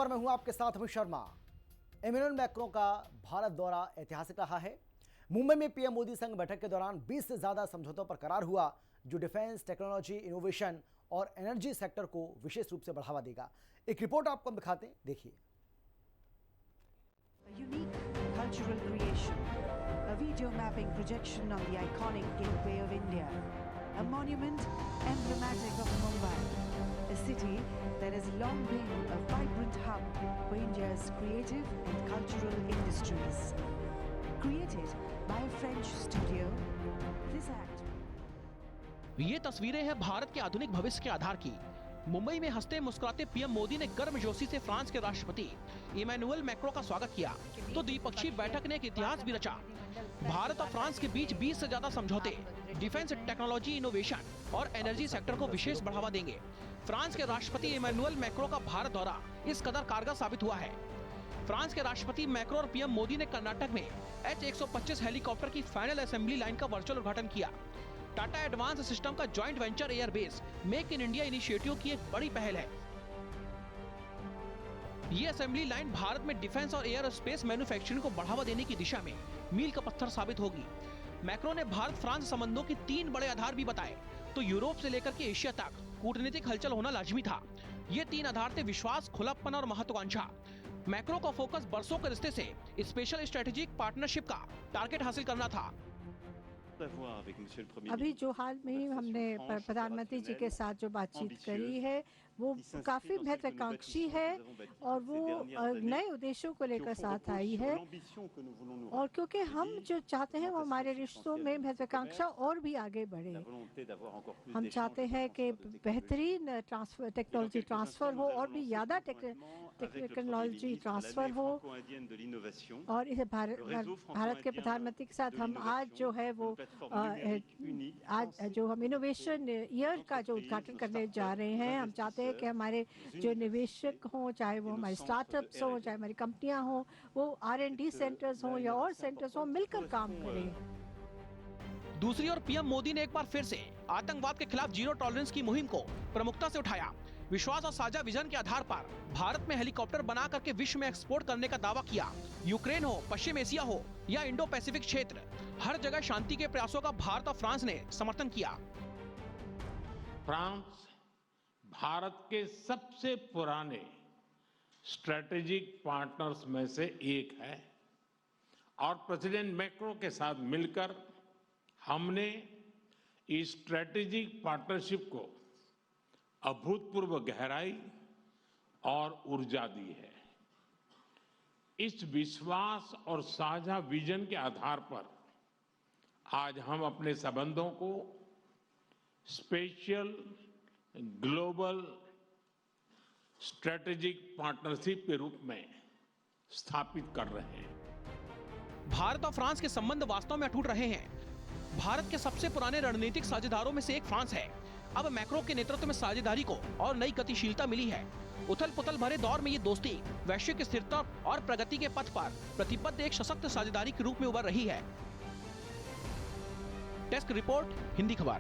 मैं हूं आपके साथ अमित शर्मा। इमैनुअल मैक्रों का भारत दौरा ऐतिहासिक रहा है। मुंबई में पीएम मोदी संग बैठक के दौरान 20 से ज्यादा समझौतों पर करार हुआ, जो डिफेंस, टेक्नोलॉजी, इनोवेशन और एनर्जी सेक्टर को विशेष रूप से बढ़ावा देगा। एक रिपोर्ट आपको हम दिखाते हैं, देखिए। Unique cultural creation, a video mapping projection on the iconic Gateway of India, a monument emblematic of Mumbai, a city that has long been a vibrant hub for India's creative and cultural industries. Created by a French studio, this act. ये तस्वीरें हैं भारत के आधुनिक भविष्य के आधार की। मुंबई में हंसते मुस्कुराते पीएम मोदी ने गर्मजोशी से फ्रांस के राष्ट्रपति इमैनुअल मैक्रों का स्वागत किया, तो द्विपक्षीय बैठक ने एक इतिहास भी रचा। भारत और फ्रांस के बीच 20 से ज्यादा समझौते डिफेंस, टेक्नोलॉजी, इनोवेशन और एनर्जी सेक्टर को विशेष बढ़ावा देंगे। फ्रांस के राष्ट्रपति इमैनुअल मैक्रों का भारत दौरा इस कदर कारगर साबित हुआ है। फ्रांस के राष्ट्रपति मैक्रो और पीएम मोदी ने कर्नाटक में H-125 हेलीकॉप्टर की फाइनल असेंबली लाइन का वर्चुअल उद्घाटन किया। टाटा एडवांस सिस्टम का joint venture airbase make in India initiative की एक बड़ी पहल है। ये असेंबली लाइन भारत में डिफेंस और एयर स्पेस मैन्युफैक्चरिंग को बढ़ावा देने की दिशा में मील का पत्थर साबित होगी। मैक्रो ने भारत फ्रांस संबंधों के 3 बड़े आधार भी बताए, तो यूरोप से लेकर के एशिया तक कूटनीतिक हलचल होना लाजमी था। ये 3 आधार थे: विश्वास, खुलापन और महत्वाकांक्षा। मैक्रो का फोकस बरसों के रिश्ते से स्पेशल स्ट्रेटेजिक पार्टनरशिप का टारगेट हासिल करना था। अभी जो हाल में हमने प्रधानमंत्री जी के साथ जो बातचीत करी है वो काफी महत्वाकांक्षी है और वो नए उद्देश्यों को लेकर साथ आई है, और क्योंकि हम जो चाहते हैं वो हमारे रिश्तों में महत्वाकांक्षा और भी आगे बढ़े। हम चाहते हैं कि बेहतरीन टेक्नोलॉजी ट्रांसफर हो और भी ज़्यादा टेक्नोलॉजी ट्रांसफर हो। और इसे भारत के प्रधानमंत्री के साथ हम आज जो है वो आज जो हम इनोवेशन ईयर का जो उद्घाटन करने जा रहे हैं, हम चाहते हैं कि हमारे जो निवेशक हों, चाहे वो हमारे स्टार्टअप्स हों, चाहे हमारी कंपनियां हों, वो R&D सेंटर्स हों या और सेंटर्स हों, मिलकर काम करें। दूसरी ओर पीएम मोदी ने एक बार फिर से आतंकवाद के खिलाफ जीरो टॉलरेंस की मुहिम को प्रमुखता से उठाया। विश्वास और साझा विजन के आधार पर भारत में हेलीकॉप्टर बना करके विश्व में एक्सपोर्ट करने का दावा किया। यूक्रेन हो, पश्चिम एशिया हो या इंडो पैसिफिक क्षेत्र, हर जगह शांति के प्रयासों का भारत और फ्रांस ने समर्थन किया। फ्रांस भारत के सबसे पुराने स्ट्रेटेजिक पार्टनर्स में से एक है और प्रेसिडेंट मैक्रो के साथ मिलकर हमने इस स्ट्रेटेजिक पार्टनरशिप को अभूतपूर्व गहराई और ऊर्जा दी है। इस विश्वास और साझा विजन के आधार पर आज हम अपने संबंधों को स्पेशल ग्लोबल स्ट्रेटेजिक पार्टनरशिप के रूप में स्थापित कर रहे हैं। भारत और फ्रांस के संबंध वास्तव में अटूट रहे हैं। भारत के सबसे पुराने रणनीतिक साझेदारों में से एक फ्रांस है। अब मैक्रो के नेतृत्व में साझेदारी को और नई गतिशीलता मिली है। उथल पुथल भरे दौर में ये दोस्ती वैश्विक स्थिरता और प्रगति के पथ पर प्रतिबद्ध एक सशक्त साझेदारी के रूप में उभर रही है। डेस्क रिपोर्ट, हिंदी खबर।